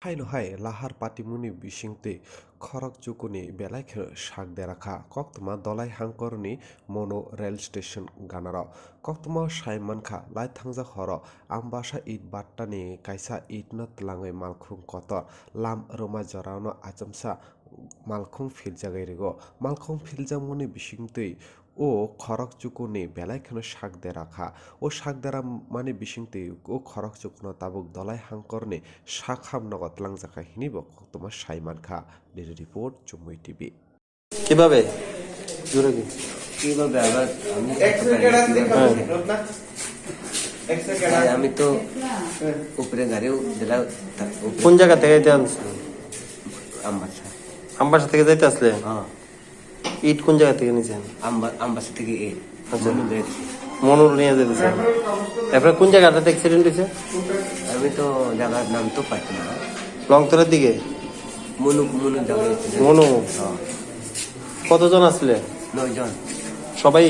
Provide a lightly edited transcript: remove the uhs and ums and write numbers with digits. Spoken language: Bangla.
Hai lahar patimuni bisingte Khorok Chukuni Belai Shak Derakha Koktuma Dhalai Hangkorni Mono Rail Station Ganara Koktuma Shaimankha Lai Thangja Khoro Ambasha It Battani Kaisa Itna Tlangai Malkhung Kotor Lam Roma Jorano Achamsa Malkhung Philjakgwi Malkhung Philjamuni bisingte ও খরক চুকুনি বেলাইখানো শাক দে রাখা ও শাক দেরা মানে বিশিংতে ও খরক চুকুনো তাবুক দলাই হাংকরনে শাক হামনগত লাংজাকা হিনিব তোমার সাইমান খা ডেলি রিপোর্ট জম্মুই টিভি কিভাবে জোরে কি কিভাবে আবার আমি তো উপরে গাড়িও দিলাম। কোন জায়গা থেকে যাইতে আনছো? আমবাসা আমবাসা থেকে যাইতে আসলে? হ্যাঁ। ইট কোন জায়গা থেকে নিয়েছেন? আমবাসা থেকে আচ্ছা, মনুর নিয়ে যেতেছেন। এরপরে কোন জায়গাটাতে অ্যাক্সিডেন্ট হয়েছে? আমি তো জায়গার নাম তো পাচ্ছি না। লংতরের দিকে মনু জায়গায় মনু। কতজন আসলে? 9 জন। সবাই